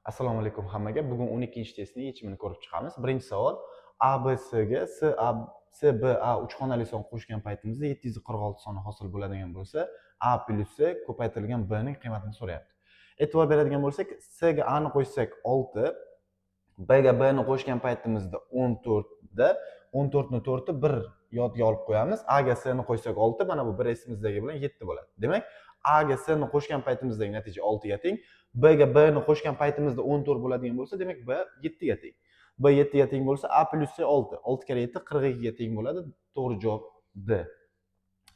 Assalomu alaykum hammaga. Bugun 12-testning yechimini ko'rib chiqamiz. Birinchi savol: A, B, S ga S, B, A 3 xonali son qo'shgan paytimizda 746 soni hosil bo'ladigan bo'lsa, A plus S ko'paytirilgan B ning qiymatini so'rayapti. E'tibor beradigan bo'lsak, S ga A ni qo'shsak 6, B ga B ni qo'shgan paytimizda 14 da 14 ni 4 ni 1 yodga olib qo'yamiz. A ga S ni qo'ysak 6, mana bu bir esimizdagi bilan 7 bo'ladi. Demak, A ga S ni qo'shgan paytimizdagi natija 6 ga teng. B ga B ni qo'shgan paytimizda 14 bo'ladigan bo'lsa, demak B 7 ga teng. B 7 ga teng bo'lsa, A plus C 6. 6 kere 7 42 ga teng bo'ladi. To'g'ri javob D.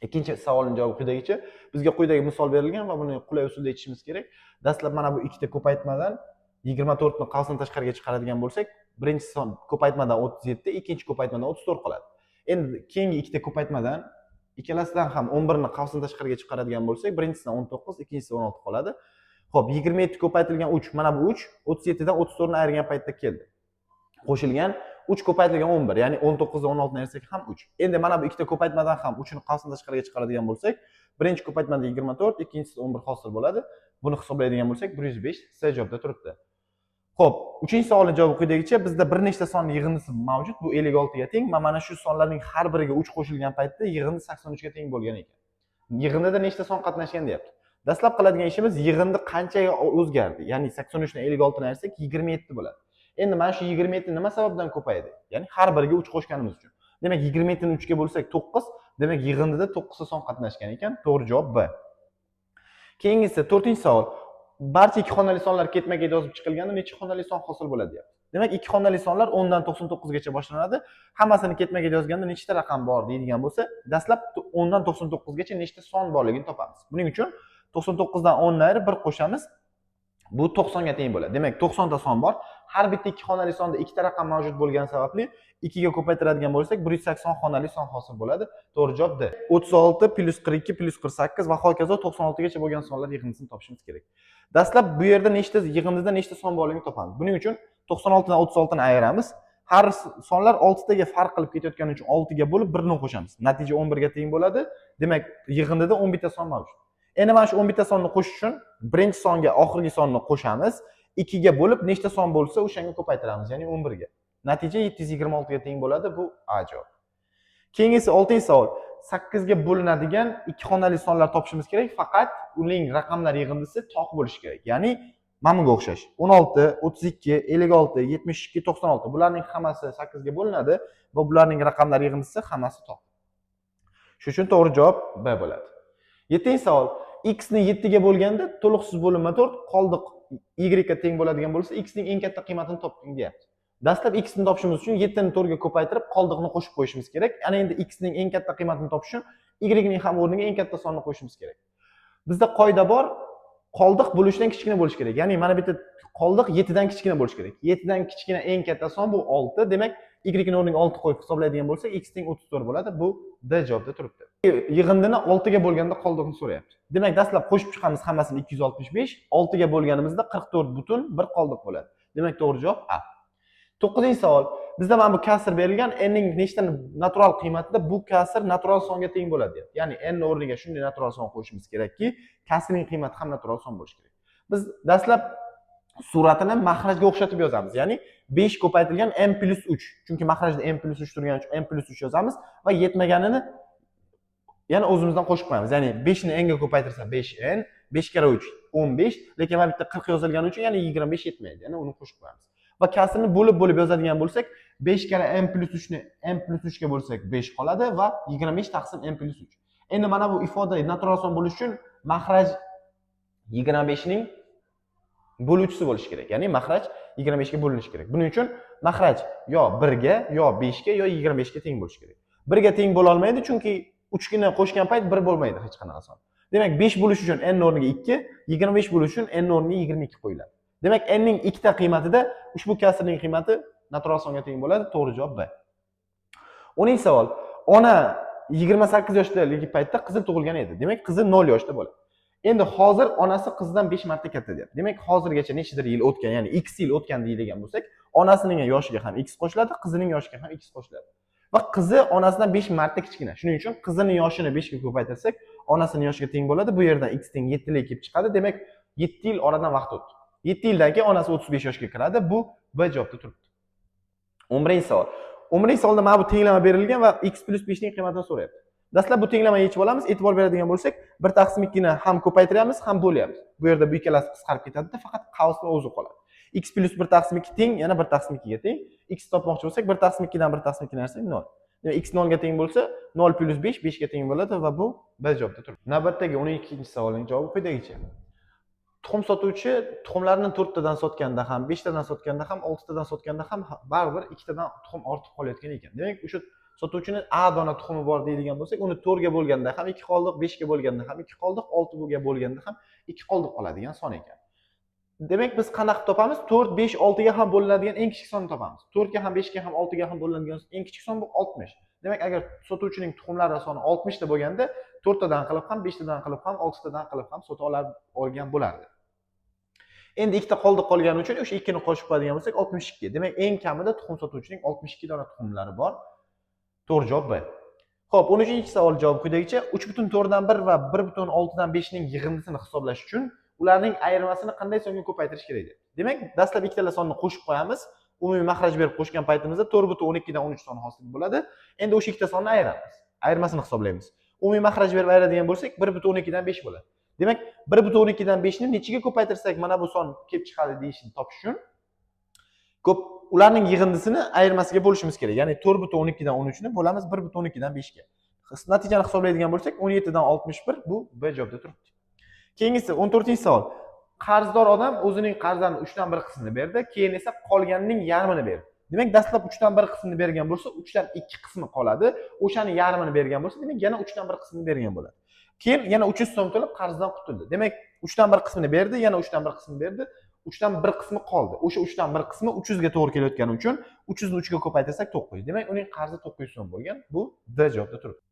Ikkinchi savolning javobi quyidagicha. Bizga quyidagi misol berilgan va buni qulay usulda yechishimiz kerak. Dastlab mana bu ikkita ko'paytmadan 24 ni qavsdan tashqariga chiqaradigan bo'lsak, birinchi son ko'paytmadan 37, ikkinchi ko'paytmadan 34 qoladi. Endi keyingi ikkita ko'paytmadan ikkalasidan ham 11 ni qavsdan tashqariga chiqaradigan bo'lsak, birinchisidan 19, ikkinchisidan 16 qoladi. Xo'p, 27 ko'paytirilgan 3, mana bu 3 37 dan 34 ni ayirgan paytda keldi. Qo'shilgan 3 ko'paytirilgan 11, ya'ni 19 dan 16 ni ayirsak ham 3. Endi mana bu ikkita ko'paytmadan ham 3 ni qavsdan tashqariga chiqaradigan bo'lsak, birinchi ko'paytmada 24, ikkinchisi 11 hosil bo'ladi. Buni hisoblaydigan bo'lsak 105 C javobda turibdi. Xo'p, 3-savolning javobi quyidagicha. Bizda bir nechta son yig'indisi mavjud. Bu 56 ga teng. Mana shu sonlarning har biriga 3 qo'shilgan paytda yig'indi 83 ga teng bo'lgan ekan. Yig'indida nechta son qatnashgan deyapti. Dastlab qiladigan ishimiz yig'indi qanchaga o'zgardi. Ya'ni 83 dan 56 ni ayirsak 27 bo'ladi. Endi mana shu 27 nima sababdan ko'paydi? Ya'ni har biriga 3 qo'shganimiz uchun. Demak 27 ni 3 ga bo'lsak 9, demak yig'indida 9 ta son qatnashgan ekan. To'g'ri javob B. Keyingisi 4-savol. Barcha ikki xonali sonlar ketma-ket yozib chiqilganda necha xonali son hosil bo'ladi deyapti. Demak, ikki xonali sonlar 10 dan 99 gacha boshlanadi. Hammasini ketma-ket yozganda nechta raqam bor deydigan bo'lsa, dastlab 10 dan 99 gacha nechta son borligini topamiz. Buning uchun 99 dan 10 ni ayirib 1 qo'shamiz. Bu 90 ga teng bo'ladi. Demak, 90 ta son bor. Har bitta ikki xonali sonda ikkita raqam mavjud bo'lgani sababli 2 ga ko'paytiradigan bo'lsak 180 xonali son hosil bo'ladi. To'g'ri javob D. 36 plus 42 plus 48 va hokazo 96 gacha bo'lgan sonlar yig'indisini topishimiz kerak. Dastlab bu yerda nechta yig'indida nechta son borligini topamiz. Buning uchun 96 dan 36 ni ayiramiz. Har sonlar 6 taga farq qilib ketayotgani uchun 6 ga bo'lib 1 ni qo'shamiz. Natija 11 ga teng bo'ladi. Demak, yig'indida 11 ta son mavjud. Endi mana shu 11 ta sonni qo'shish uchun birinchi songa oxirgi sonni qo'shamiz. 2 ga bo'lib nechta son bo'lsa, o'shanga ko'paytiramiz, ya'ni 11 ga. Natija 726 ga teng bo'ladi. Bu A javob. Keyingisi 6-savol. 8 ga bo'linadigan ikki xonali sonlar topishimiz kerak, faqat uning raqamlar yig'indisi toq bo'lishi kerak. Ya'ni mana bunga o'xshash. 16, 32, 56, 72, 96. Bularning hammasi 8 ga bo'linadi va bularning raqamlar yig'indisi hammasi toq. Shuning uchun to'g'ri javob B bo'ladi. 7-savol. X ni 7 ga bo'lganda to'liqsiz bo'linma 4, qoldiq y ga teng bo'ladigan bo'lsa, x ning eng katta qiymatini toping deyapti. Dastlab x ni topishimiz uchun 7 ni 4 ga ko'paytirib, qoldiqni qo'shib qo'yishimiz kerak. Ana endi x ning eng katta qiymatini topish uchun y ning ham o'rniga eng katta sonni qo'shishimiz kerak. Bizda qoida bor, qoldiq bo'lishdan kichkina bo'lishi kerak. Ya'ni mana bu yerda qoldiq 7 dan kichkina bo'lishi kerak. 7 dan kichkina eng katta son bu 6. Demak, y ning o'rniga 6 qo'yib hisoblaydigan bo'lsak, x teng 34 bo'ladi. Bu D javobda turibdi. Yig'indini 6 ga bo'lganda qoldiqni so'rayapti. Demak, dastlab qo'shib chiqamiz hammasini 265. 6 ga bo'lganimizda 44 butun 1 qoldiq bo'ladi. Demak, to'g'ri javob A. 9-savol. Bizda mana bu kasr berilgan, n ning nechta natural qiymatida bu kasr natural songa teng bo'ladi deyapti. Ya'ni n o'rniga shunday natural son qo'yishimiz kerakki, kasrning qiymati ham natural son bo'lishi kerak. Biz dastlab suratini mahrajga o'xshatib yozamiz. Ya'ni 5 ko'paytirilgan n plus 3. Chunki mahrajda n plus 3 turgani uchun n plus 3 yozamiz va yetmaganini yana o'zimizdan qo'shib qo'yamiz. Ya'ni 5 ni n ga ko'paytirsa 5n, 5 kere 3 15, lekin mana bitta 40 yozilgani uchun yana 25 yetmaydi. Ya'ni uni qo'shib qo'yamiz. Va kasrni bo'lib yozadigan bo'lsak, 5 kere n plus 3 ni n plus 3 ga bo'lsak 5 qoladi va 25 taqsim n plus 3. Endi mana bu ifoda natural son bo'lish uchun mahraj 25 ning bo'luvchisi bo'lishi kerak. Ya'ni mahraj 25 ga bo'linishi kerak. Buning uchun mahraj yo 1 ga, yo 5 ga, yo 25 ga teng bo'lishi kerak. 1 ga teng bo'la olmaydi, chunki 3 ni qo'shgan payt 1 bo'lmaydi hech qanaqa son. Demak, 5 bo'lish uchun n o'rniga 2, 25 bo'lish uchun n o'rniga 22 qo'yiladi. Demak, n ning ikkita qiymatida ushbu kasrning qiymati natural songa teng bo'ladi. To'g'ri javob B. 10-savol. Ona 28 yoshdagi paytda qizi tug'ilgan edi. Demak, qizi 0 yoshda bo'ladi. Endi hozir onasi qizidan 5 marta katta deyapti. Demak, hozirgacha nechadir yil o'tgan, ya'ni x yil o'tgan deydigan bo'lsak, onasining yoshiga ham x qo'shiladi, qizining yoshiga ham x qo'shiladi. Va qizi onasidan 5 marta kichkina. Shuning uchun qizining yoshini 5 ga ko'paytirsak, onasining yoshiga teng bo'ladi. Bu yerdan x teng 7 lik kelib chiqadi. Demak, 7 yil oradan vaqt o'tdi. 7 yildan keyin onasi 35 yoshga kiradi. Bu B javobda turibdi. 11-savol. 11-savolda mana bu tenglama berilgan va x + 5 ning qiymatini so'rayapti. Dastlab bu tenglamani yechib olamiz. E'tibor beradigan bo'lsak, 1/2 ni ham ko'paytiramiz, ham bo'lyapmiz. Bu yerda bu ikkalasi qisqarib ketadi-da, faqat qavsning o'zi qoladi. X + 1/2 teng, yana 1/2 ga teng. X topmoqchi bo'lsak, 1/2 dan 1/2 narsa 0. Demak, x 0 ga teng bo'lsa, 0 + 5 5 ga teng bo'ladi va bu B javobda turibdi. Navbatdagi 12-savolning javobi quyidagicha. Tuxum sotuvchi tuxumlarni 4 tadan sotganda ham, 5 tadan sotganda ham, 6 tadan sotganda ham baribir 2 tadan tuxum ortib qolayotgan ekan. Demak, o'sha sotuvchini A dona tuxumi bor deydigan bo'lsak, uni 4 ga bo'lganda ham 2 qoldiq, 5 ga bo'lganda ham 2 qoldiq, 6 ga bo'lganda ham 2 qoldiq qoladigan son ekan. Demak, biz qanaqa topamiz? 4, 5, 6 ga ham bo'linadigan eng kichik sonni topamiz. 4 ga ham, 5 ga ham, 6 ga ham bo'linadigan eng kichik son bu 60. Demak, agar sotuvchining tuxumlari soni 60 ta bo'lganda, 4 tadan qilib ham, 5 tadan qilib ham, 6 tadan qilib ham sota olgan bo'lardi. Endi ikkita qoldiq qolgani uchun o'sha 2 ni qo'shib qo'yadigan bo'lsak 62. Demak, eng kamida tuxum sotuvchining 62 dona tuxumlari bor. To'g'ri javob B. Xo'p, 13-savol javobi quyidagicha 3.4 dan 1 va 1.6 dan 5 ning yig'indisini hisoblash uchun ularning ayirmasini qanday songa ko'paytirish kerak deydi. Demak, dastlab ikkala sonni qo'shib qo'yamiz. Umumiy maxraj berib qo'shgan paytimizda 4.12 dan 13 son hosil bo'ladi. Endi o'sha ikkita sonni ayiramiz. Ayirmasini hisoblaymiz. Umumiy maxraj berib ayiradigan bo'lsak 1.12 dan 5 bo'ladi. Demak, 1.12 dan 5 ni nechiga ko'paytirsak mana bu son kelib chiqadi deyishni topish uchun ularning yig'indisini ayirmasiga bo'lishimiz kerak. Ya'ni 4.12 dan 13 ni bo'lamiz 1.12 dan 5 ga. Natijani hisoblaydigan bo'lsak 17 dan 61 bu B javobda turibdi. Keyingisi 14-savol. Qarzdor odam o'zining qarzlarining 3 dan 1 qismini berdi, keyin esa qolganining yarmini berdi. Demak, dastlab 3 dan 1 qismini bergan bo'lsa, 3 dan 2 qismi qoladi. O'shani yarmini bergan bo'lsa, demak yana 3 dan 1 qismini bergan bo'ladi. Keyin yana 300 so'm to'lab qarzdan qutuldi. Demak, 3 dan 1 qismini berdi, yana 3 dan 1 qismini berdi. 3 dan 1 qismi qoldi. O'sha 3 dan 1 qismi 300 ga to'g'ri kelayotgani uchun 300 ni 3 ga ko'paytirsak 900. Demak, uning qarzi 900 so'm bo'lgan. Bu D javobda turibdi.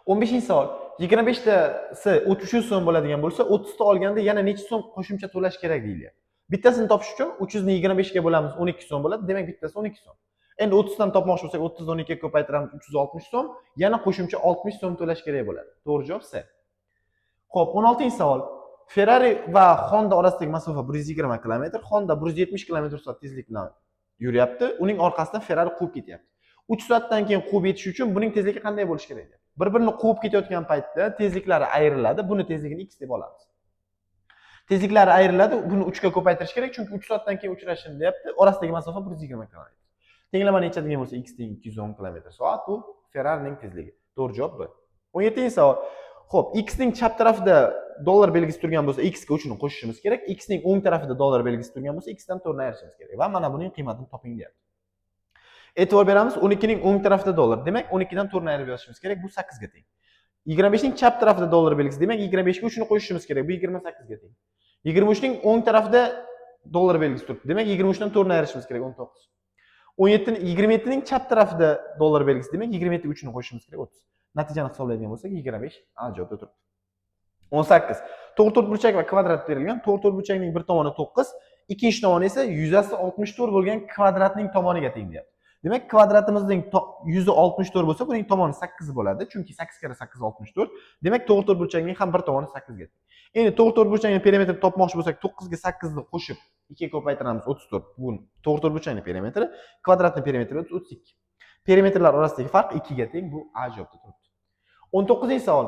15-savol. 25 tasi 300 so'm bo'ladigan bo'lsa, 30 ta olganda yana necha so'm qo'shimcha to'lash kerak deyilyapti. Bittasini topish uchun 300 ni 25 ga bo'lamiz, 12 so'm bo'ladi. Demak, bittasi 12 so'm. Endi 30 dan topmoqchi bo'lsak, 30 ni 12 ga ko'paytiramiz, 360 so'm. Yana qo'shimcha 60 so'm to'lash kerak bo'ladi. To'g'ri javob C. Xo'p, 16-savol. Ferrari va Honda orasidagi masofa 120 km, Honda 170 km/soat tezlik bilan yuryapti. Uning orqasidan Ferrari quvib ketyapti. 3 soatdan keyin quvib yetish uchun buning tezligi qanday bo'lishi kerak deyapti. Bir-birini quvib ketayotgan paytda tezliklari ayriladi. Buni tezligini x deb olamiz. Tezliklari ayriladi, buni 3 ga ko'paytirish kerak, chunki 3 soatdan keyin uchrashini deyapti. Orasidagi masofa 120 km. Tenglamani yechadigan bo'lsa, x teng 210 km/soat bu Ferrarining tezligi. To'g'ri javob B. 17-savol. Xo'p, x ning chap tarafida dollar belgisi turgan bo'lsa, x ga 3 ni qo'shishimiz kerak. X ning o'ng tarafida dollar belgisi turgan bo'lsa, x dan 4 ni ayirishimiz kerak. Va mana buning qiymatini toping deyapti. E'tibor beramiz, 12 ning o'ng tarafida dollar. Demak, 12 dan 4 ni ayirib yozishimiz kerak. Bu 8 ga teng. 25 ning chap tarafida dollar belgisi. Demak, 25 ga 3 ni qo'shishimiz kerak. Bu 28 ga teng. 23 ning o'ng tarafida dollar belgisi turibdi. Demak, 23 dan 4 ni ayirishimiz kerak. 19. 27 ning chap tarafida dollar belgisi. Demak, 27 ga 3 ni qo'shishimiz kerak. 30. Natijani hisoblaydigan bo'lsak, 25 A javobda turibdi. 18. To'rtburchak va kvadrat berilgan. To'rtburchakning bir tomoni 9, ikkinchi tomoni esa 164 bo'lgan kvadratning tomoniga teng deyapti. Demak, kvadratimizning 164 bo'lsa, buning tomoni 8 bo'ladi, chunki 8 kara 8 64. Demak, to'rtburchakning ham bir tomoni 8 ga teng. Endi to'rtburchakning perimetrini topmoqchi bo'lsak, 9 ga 8 ni qo'shib 2 ga ko'paytiramiz 34. Bu to'rtburchakning perimetri, kvadratning perimetri 32. Perimetrlar orasidagi farq 2 ga teng. Bu A javobda turibdi. 19-savol.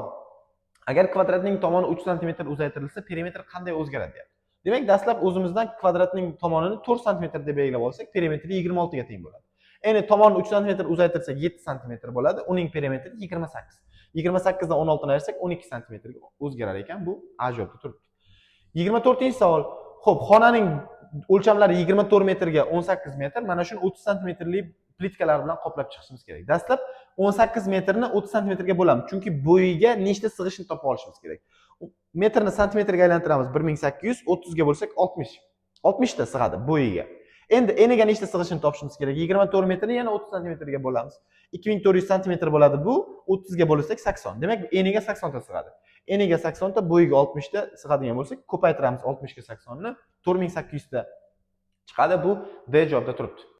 Agar kvadratning tomoni 3 cm uzaytirilsa, perimetr qanday o'zgaradi deyapti. Demak, dastlab o'zimizdan kvadratning tomonini 4 cm deb belgilab olsak, perimetri 26 ga teng bo'ladi. Endi tomonni 3 cm uzaytirsak 7 cm bo'ladi, uning perimetri 28. 28 dan 16 ni ayirsak 12 cm ga o'zgarar ekan. Bu A javobda turibdi. 24-savol. Xo'p, xonaning o'lchamlari 24 metrga 18 metr, mana shuni 30 cmlik plitkalar bilan qoplab chiqishimiz kerak. Dastlab 18 metrni 30 cmga bo'lamiz, chunki bo'yiga nechta sig'ishini topib olishimiz kerak. Metrni santimetrga aylantiramiz 1800, 30 ga bo'lsak 60. 60 ta sig'adi bo'yiga. Endi eniga nechta sig'ishini topishimiz kerak. 24 metrni yana 30 cmga bo'lamiz. 2400 cm bo'ladi bu, 30 ga bo'lsak 80. Demak, eniga 80 ta sig'adi. Eniga 80 ta, bo'yiga 60 ta sig'adigan bo'lsak, ko'paytiramiz 60 ga 80 ni, 4800 ta chiqadi. Bu D javobda turibdi.